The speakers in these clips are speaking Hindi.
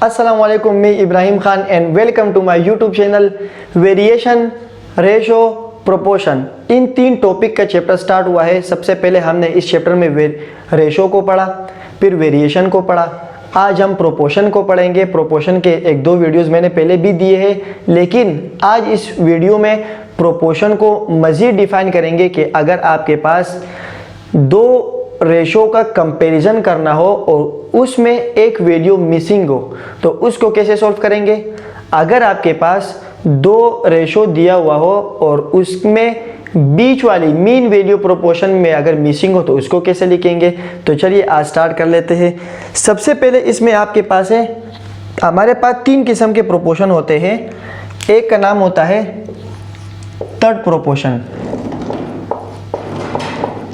अस्सलाम वालेकुम, मैं Ibrahim Khan and welcome to my YouTube channel variation, ratio, proportion. इन तीन टॉपिक का चैप्टर स्टार्ट हुआ है। सबसे पहले हमने इस चैप्टर में रेशो को पढ़ा, फिर वेरिएशन को पढ़ा। आज हम प्रोपोर्शन को पढ़ेंगे। प्रोपोर्शन के एक दो वीडियोस मैंने पहले भी दिए हैं, लेकिन आज इस वीडियो में प्रोपोर्शन को मज़ीद डिफाइन करेंगे कि अगर आपके पास दो रेशो का कंपैरिजन करना हो और उसमें एक वैल्यू मिसिंग हो तो उसको कैसे सॉल्व करेंगे। अगर आपके पास दो रेशो दिया हुआ हो और उसमें बीच वाली मीन वैल्यू प्रोपोर्शन में अगर मिसिंग हो तो उसको कैसे लिखेंगे। तो चलिए आज स्टार्ट कर लेते हैं। सबसे पहले इसमें आपके पास है, हमारे पास तीन किस्म के प्रोपोर्शन होते हैं। एक का नाम होता है थर्ड प्रोपोर्शन।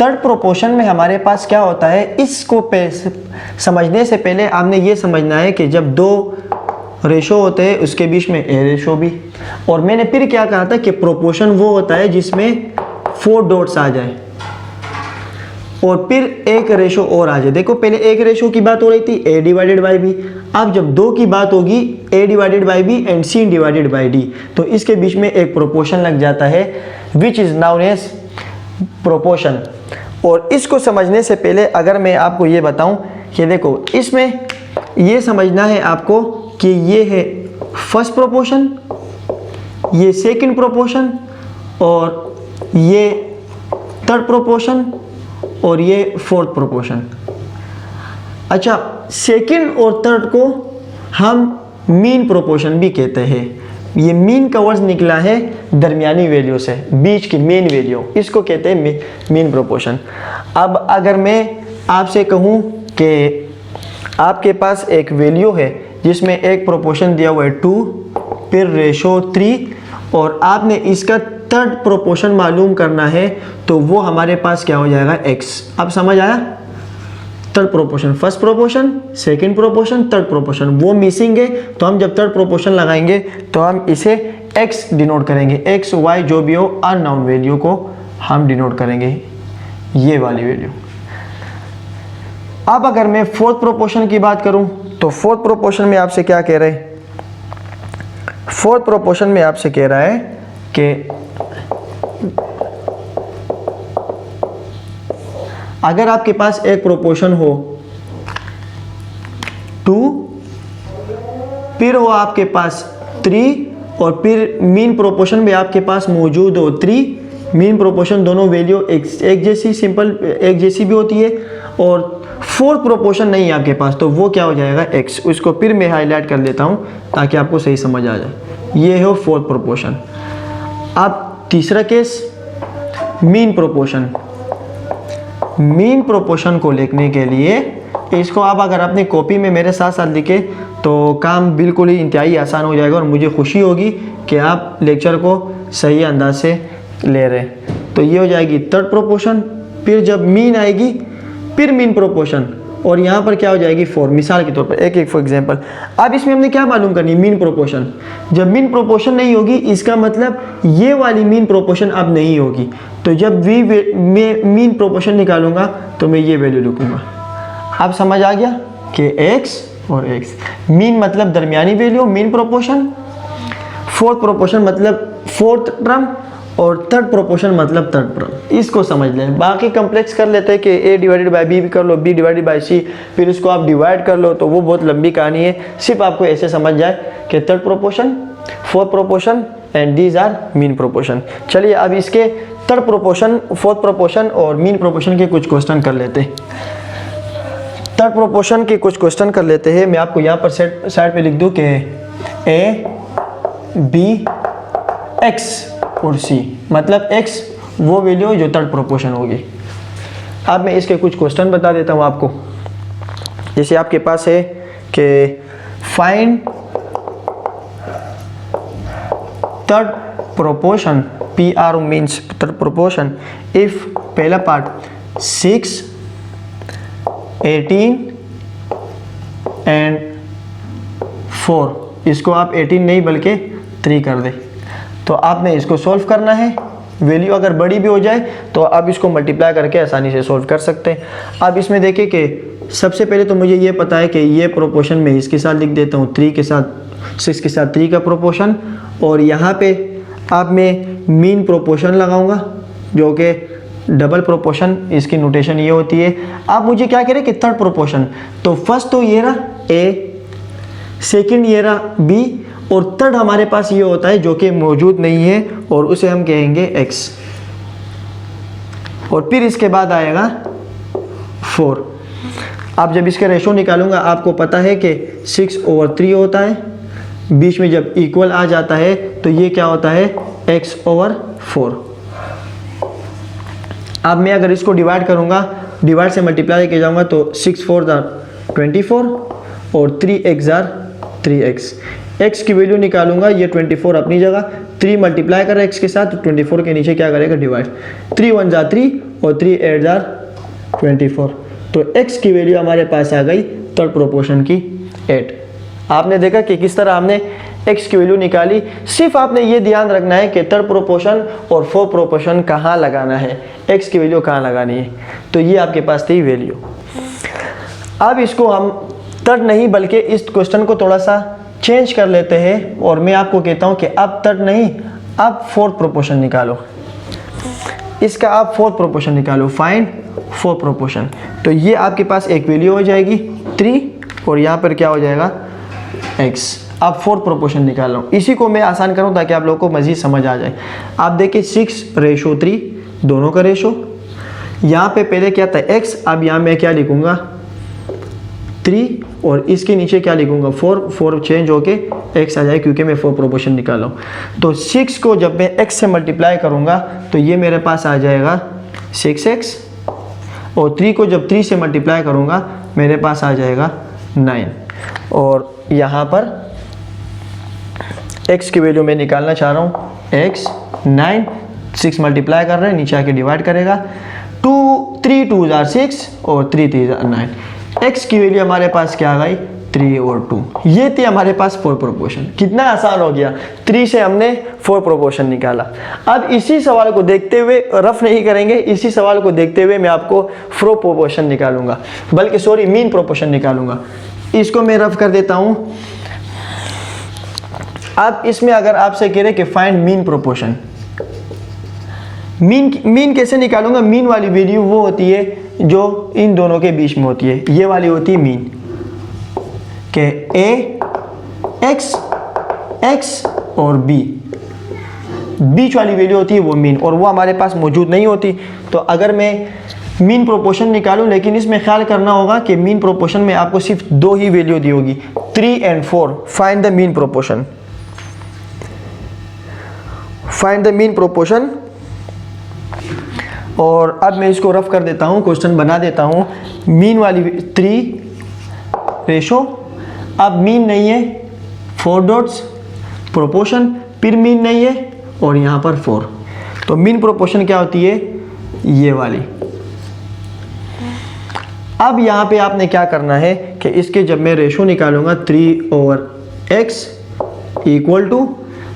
थर्ड प्रोपोर्शन में हमारे पास क्या होता है, इसको समझने से पहले आपने ये समझना है कि जब दो रेशो होते हैं उसके बीच में ए रेशो भी। और मैंने फिर क्या कहा था कि प्रोपोर्शन वो होता है जिसमें 4 डॉट्स आ जाए और फिर एक रेशो और आ जाए। देखो पहले एक रेशो की बात हो रही थी ए डिवाइडेड बाई बी, अब जब दो की बात होगी A divided by B and C divided by D, तो इसके बीच में एक प्रोपोर्शन लग जाता है which is known as proportion. और इसको समझने से पहले अगर मैं आपको ये बताऊं कि देखो इसमें ये समझना है आपको कि ये है फर्स्ट प्रोपोर्शन, ये सेकंड प्रोपोर्शन और ये थर्ड प्रोपोर्शन और ये फोर्थ प्रोपोर्शन। अच्छा, सेकंड और थर्ड को हम मीन प्रोपोर्शन भी कहते हैं। ये मीन का वर्ड निकला है दरमियानी वैल्यू से, बीच की मेन वैल्यू, इसको कहते हैं मीन प्रोपोर्शन। अब अगर मैं आपसे कहूँ कि आपके पास एक वैल्यू है जिसमें एक प्रोपोर्शन दिया हुआ है 2, फिर रेशो 3 और आपने इसका थर्ड प्रोपोर्शन मालूम करना है, तो वो हमारे पास क्या हो जाएगा, x। अब समझ आया? Third proportion, first proportion, second proportion, third proportion, वो मिसिंग है तो हम जब थर्ड प्रोपोर्शन लगाएंगे तो हम इसे x डिनोट करेंगे। x, y जो भी हो अननोन वैल्यू को हम डिनोट करेंगे, ये वाली वैल्यू। अब अगर मैं फोर्थ प्रोपोर्शन की बात करूं तो फोर्थ प्रोपोर्शन में आपसे क्या कह रहे हैं, फोर्थ प्रोपोर्शन में आपसे कह रहा है कि अगर आपके पास एक प्रोपोर्शन हो 2, फिर हो आपके पास 3 और फिर मीन प्रोपोर्शन में आपके पास मौजूद हो 3, मीन प्रोपोर्शन दोनों वैल्यू एक जैसी, सिंपल एक जैसी भी होती है, और फोर्थ प्रोपोर्शन नहीं है आपके पास, तो वो क्या हो जाएगा, x। उसको फिर मैं हाईलाइट कर देता हूँ ताकि आपको सही समझ आ जाए। ये है फोर्थ प्रोपोर्शन। अब तीसरा case mean proportion. Mean proportion को लिखने के लिए इसको आप अगर अपनी कॉपी में मेरे साथ साथ लिखे तो काम बिल्कुल ही इंतहाई आसान हो जाएगा और मुझे खुशी होगी कि आप लेक्चर को सही अंदाज से ले रहे हैं। तो ये हो जाएगी थर्ड प्रोपोर्शन, फिर जब मीन आएगी फिर मीन प्रोपोर्शन, और यहाँ पर क्या हो जाएगी 4। मिसाल के तौर पर एक फॉर एग्जांपल, अब इसमें हमने क्या मालूम करनी, मीन प्रोपोर्शन। जब मीन प्रोपोर्शन नहीं होगी इसका मतलब ये वाली मीन प्रोपोर्शन अब नहीं होगी, तो जब मैं मीन प्रोपोर्शन निकालूंगा तो मैं ये वैल्यू लिखूंगा। अब समझ आ गया कि x और x। मीन मतलब दरमियानी value, mean proportion. Fourth proportion मतलब फोर्थ टर्म और थर्ड प्रोपोर्शन मतलब थर्ड टर्म। इसको समझ लें। बाकी कम्प्लेक्स कर लेते हैं कि a डिवाइडेड बाई b भी कर लो, b डिवाइडेड बाई c, फिर इसको आप डिवाइड कर लो, तो वो बहुत लंबी कहानी है। सिर्फ आपको ऐसे समझ जाए कि third proportion, fourth proportion and these are mean proportion. चलिए अब इसके थर्ड प्रोपोर्शन, फोर्थ प्रोपोर्शन और मीन प्रोपोर्शन के कुछ क्वेश्चन कर लेते हैं। थर्ड प्रोपोर्शन के कुछ क्वेश्चन कर लेते हैं। मैं आपको यहाँ पर साइड पे लिख दूँ कि a, b, x और c, मतलब x वो वैल्यू जो थर्ड प्रोपोर्शन होगी। अब मैं इसके कुछ क्वेश्चन बता देता हूँ आपको। जैसे आपके पास है कि find third proportion, PR means third proportion, if पहला पार्ट 6, 18 एंड 4, इसको आप 18 नहीं बल्कि 3 कर दे। तो आपने इसको सॉल्व करना है। वैल्यू अगर बड़ी भी हो जाए तो आप इसको मल्टीप्लाई करके आसानी से सॉल्व कर सकते हैं। अब इसमें देखिए कि सबसे पहले तो मुझे ये पता है कि ये प्रोपोर्शन मैं इसके साथ लिख देता हूँ 3 के साथ, 6 के साथ 3 का प्रोपोर्शन, और यहाँ पे अब मैं मीन प्रोपोर्शन लगाऊंगा जो कि डबल प्रोपोर्शन, इसकी नोटेशन ये होती है। आप मुझे क्या कह रहे हैं कि थर्ड प्रोपोर्शन, तो फर्स्ट तो ये रहा ए, सेकंड ये रहा बी, और थर्ड हमारे पास ये होता है जो कि मौजूद नहीं है और उसे हम कहेंगे एक्स, और फिर इसके बाद आएगा 4। आप जब इसके रेशो निकालूंगा आपको पता है कि 6/3 होता है, बीच में जब इक्वल आ जाता है तो ये क्या होता है x/4। अब मैं अगर इसको डिवाइड करूंगा, डिवाइड से मल्टीप्लाई लेके जाऊंगा तो 6×4 = 24 और 3x 3x। x की वैल्यू निकालूंगा, ये 24 अपनी जगह, 3 मल्टीप्लाई कर रहा है x के साथ, तो 24 के नीचे क्या करेगा डिवाइड, 3 × 1 = 3 और 3 × 8 = 24। तो x की वैल्यू हमारे पास आ गई थर्ड प्रोपोर्शन की 8। आपने देखा कि किस तरह हमने x की वैल्यू निकाली। सिर्फ आपने ये ध्यान रखना है कि थर्ड प्रोपोर्शन और फोर्थ प्रोपोर्शन कहाँ लगाना है, x की वैल्यू कहाँ लगानी है। तो ये आपके पास थी वैल्यू। अब इसको हम थर्ड नहीं बल्कि इस क्वेश्चन को थोड़ा सा चेंज कर लेते हैं, और मैं आपको कहता हूँ कि अब थर्ड नहीं, अब फोर्थ प्रोपोर्शन निकालो। इसका आप फोर्थ प्रोपोर्शन निकालो, फाइंड फोर्थ प्रोपोर्शन। तो ये आपके पास एक वैल्यू हो जाएगी 3 और यहाँ पर क्या हो जाएगा x। अब फोर्थ प्रोपोर्शन निकाल रहा हूँ, इसी को मैं आसान करूँ ताकि आप लोगों को मज़ीद समझ आ जाए। आप देखिए 6/3 दोनों का रेशो, यहाँ पे पहले क्या था x, अब यहाँ मैं क्या लिखूँगा 3 और इसके नीचे क्या लिखूँगा 4 चेंज होके x आ जाए क्योंकि मैं फोर्थ प्रोपोर्शन निकाल रहा हूँ। तो 6 को जब मैं x से मल्टीप्लाई करूँगा तो ये मेरे पास आ जाएगा 6x, और 3 को जब 3 से मल्टीप्लाई करूँगा मेरे पास आ जाएगा 9। और यहाँ पर x की वैल्यू मैं निकालना चाह रहा हूँ x 9, 6 मल्टीप्लाई कर रहे हैं, नीचे आके डिवाइड करेगा, 3 2 = 6 और 3 3 = 9। x की वैल्यू हमारे पास क्या आ गई 3 और 2। ये थी हमारे पास फोर्थ प्रोपोर्शन। कितना आसान हो गया, 3 से हमने फोर्थ प्रोपोर्शन निकाला। अब इसी सवाल को देखते हुए, रफ नहीं करेंगे, इसी सवाल को देखते हुए मैं आपको फोर्थ प्रोपोर्शन निकालूंगा, बल्कि सॉरी मीन प्रोपोर्शन निकालूंगा। इसको मैं रफ कर देता हूं। अब इसमें अगर आपसे कह रहे कि फाइंड मीन प्रोपोर्शन, मीन कैसे निकालूंगा? मीन वाली वैल्यू वो होती है जो इन दोनों के बीच में होती है, ये वाली होती है मीन के a x और b, बीच वाली वैल्यू होती है वो मीन, और वो हमारे पास मौजूद नहीं होती। तो अगर मैं मीन प्रोपोर्शन निकालूं, लेकिन इसमें ख्याल करना होगा कि मीन प्रोपोर्शन में आपको सिर्फ 2 ही वैल्यू दी होगी, 3 और 4। Find the mean proportion, find the mean proportion. और अब मैं इसको रफ कर देता हूं, क्वेश्चन बना देता हूं। मीन वाली 3 रेशो, अब मीन नहीं है 4 डॉट्स प्रोपोर्शन, फिर मीन नहीं है और यहाँ पर 4। तो मीन प्रोपोर्शन क्या होती है? ये वाली। अब यहाँ पे आपने क्या करना है कि इसके जब मैं रेशो निकालूंगा 3/x इक्वल टू,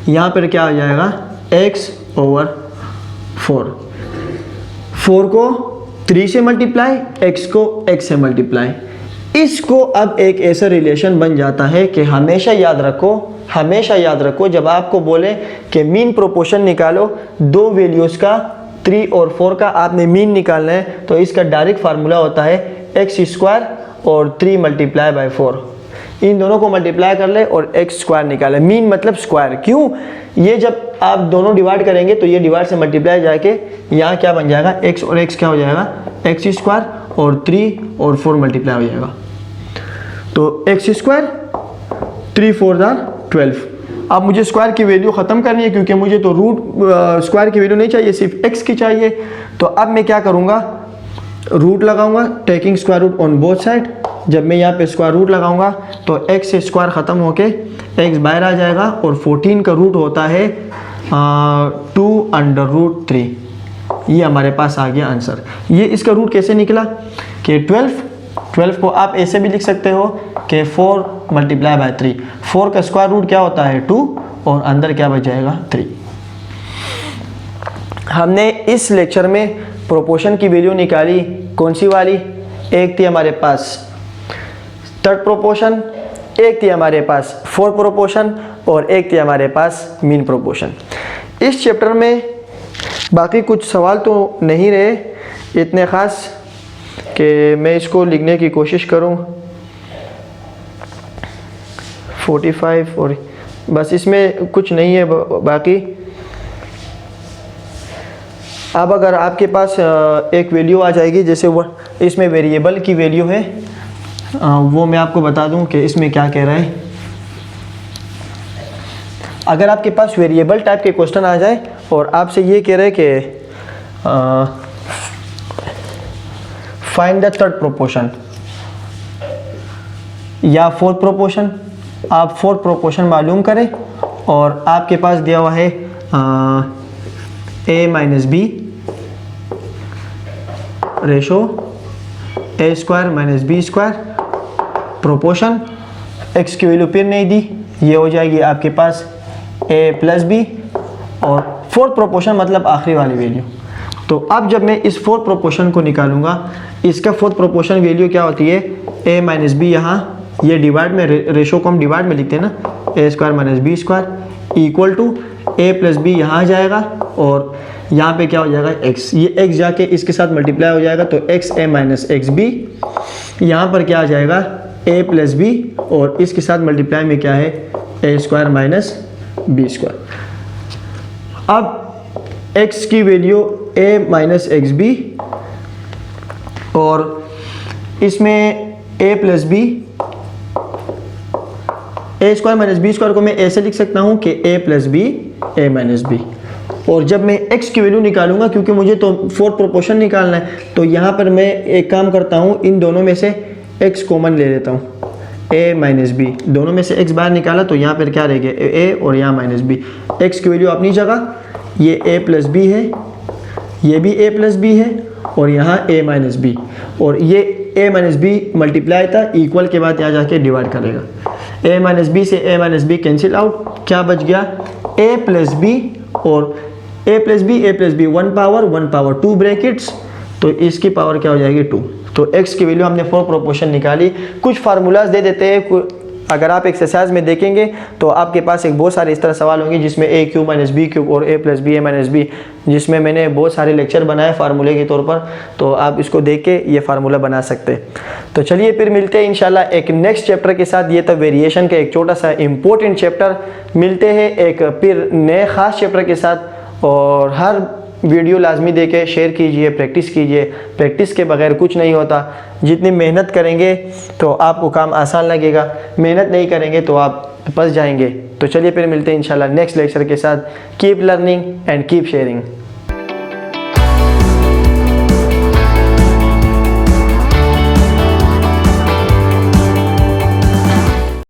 यहाँ पर क्या हो जाएगा x/4। 4 को 3 से मल्टीप्लाई, x को x से मल्टीप्लाई। इसको अब एक ऐसा रिलेशन बन जाता है कि हमेशा याद रखो, हमेशा याद रखो, जब आपको बोले कि मीन प्रोपोर्शन निकालो 2 वैल्यूज़ का, 3 और 4 का आपने मीन निकालना है, तो इसका डायरेक्ट फार्मूला होता है x² और 3 × 4। इन दोनों को मल्टीप्लाई कर ले और x² निकाले। मीन मतलब स्क्वायर। क्यों? ये जब आप दोनों डिवाइड करेंगे तो ये डिवाइड से मल्टीप्लाई जाके यहाँ क्या बन जाएगा, x और x क्या हो जाएगा x² और 3 और 4 मल्टीप्लाई हो जाएगा, तो x², 3 4 = 12। अब मुझे स्क्वायर की वैल्यू ख़त्म करनी है क्योंकि मुझे तो रूट स्क्वायर की वैल्यू नहीं चाहिए, सिर्फ x की चाहिए। तो अब मैं क्या करूँगा, रूट लगाऊंगा, taking square root on both side. जब मैं यहाँ पे स्क्वायर रूट लगाऊंगा तो x से स्क्वायर ख़त्म होके x बाहर आ जाएगा, और 14 का रूट होता है 2√3। ये हमारे पास आ गया आंसर। ये इसका रूट कैसे निकला कि 12 को आप ऐसे भी लिख सकते हो कि 4 × 3। 4 का स्क्वायर रूट क्या होता है 2, और अंदर क्या बच जाएगा 3। हमने इस लेक्चर में प्रोपोर्शन की वैल्यू निकाली, कौन सी वाली, एक थी हमारे पास थर्ड प्रोपोर्शन, एक थी हमारे पास फोर्थ प्रोपोर्शन और एक थी हमारे पास मीन प्रोपोर्शन। इस चैप्टर में बाकी कुछ सवाल तो नहीं रहे इतने ख़ास कि मैं इसको लिखने की कोशिश करूं। 45 और बस इसमें कुछ नहीं है बाकी। अब अगर आपके पास एक वैल्यू आ जाएगी, जैसे वो इसमें वेरिएबल की वैल्यू है, वो मैं आपको बता दूं कि इसमें क्या कह रहा है। अगर आपके पास वेरिएबल टाइप के क्वेश्चन आ जाए और आपसे ये कह रहे हैं कि फाइंड द थर्ड प्रोपोर्शन या फोर्थ प्रोपोर्शन, आप फोर्थ प्रोपोर्शन मालूम करें और आपके पास दिया हुआ है a minus B ratio A square minus B square proportion, x की वैल्यू फिर नहीं दी, ये हो जाएगी आपके पास a प्लस बी और फोर्थ प्रोपोर्शन मतलब आखिरी वाली वैल्यू। तो अब जब मैं इस फोर्थ प्रोपोर्शन को निकालूंगा, इसका फोर्थ प्रोपोर्शन वैल्यू क्या होती है, a माइनस बी, यहाँ ये डिवाइड में रेशो को हम डिवाइड में लिखते हैं ना, A square minus B square equal to a plus B यहाँ आ जाएगा और यहाँ पे क्या हो जाएगा x, ये x जाके इसके साथ मल्टीप्लाई हो जाएगा तो x a minus X B, यहाँ पर क्या आ जाएगा a प्लस बी और इसके साथ मल्टीप्लाई में क्या है a square minus B square. अब x की value a minus X B और इसमें a plus B, A square minus B square को मैं ऐसे लिख सकता हूँ कि a plus B A minus B. और जब मैं x की वैल्यू निकालूंगा, क्योंकि मुझे तो फोर्थ प्रोपोर्शन निकालना है, तो यहाँ पर मैं एक काम करता हूँ, इन दोनों में से x कॉमन ले लेता हूँ, a माइनस बी, दोनों में से x बाहर निकाला तो यहाँ पर क्या रह गया a और यहाँ माइनस बी। x की वैल्यू अपनी जगह, ये a प्लस बी है, ये भी a प्लस बी है और यहाँ a माइनस बी, और ये a माइनस बी मल्टीप्लाई था, इक्वल के बाद यहाँ जाके डिवाइड करेगा। a माइनस बी से a minus B cancel out, क्या बच गया a प्लस बी और a plus B 1 power 2 brackets, तो इसकी पावर क्या हो जाएगी 2। तो x की वैल्यू हमने फोर्थ प्रोपोर्शन निकाली। कुछ फार्मूलाज दे देते हैं, अगर आप एक्सरसाइज में देखेंगे तो आपके पास एक बहुत सारे इस तरह सवाल होंगे जिसमें a cube minus B cube और a plus B A minus B, जिसमें मैंने बहुत सारे लेक्चर बनाए फार्मूले के तौर पर, तो आप इसको देख के ये फार्मूला बना सकते हैं। तो चलिए फिर मिलते हैं इंशाल्लाह एक नेक्स्ट चैप्टर के साथ। ये तो वेरिएशन का एक छोटा सा इम्पोर्टेंट चैप्टर, मिलते हैं एक फिर नए ख़ास चैप्टर के साथ। और हर वीडियो लाजमी देके शेयर कीजिए, प्रैक्टिस कीजिए, प्रैक्टिस के बगैर कुछ नहीं होता। जितनी मेहनत करेंगे तो आपको काम आसान लगेगा, मेहनत नहीं करेंगे तो आप फंस जाएंगे। तो चलिए फिर मिलते हैं इंशाल्लाह नेक्स्ट लेक्चर के साथ। Keep learning and keep sharing.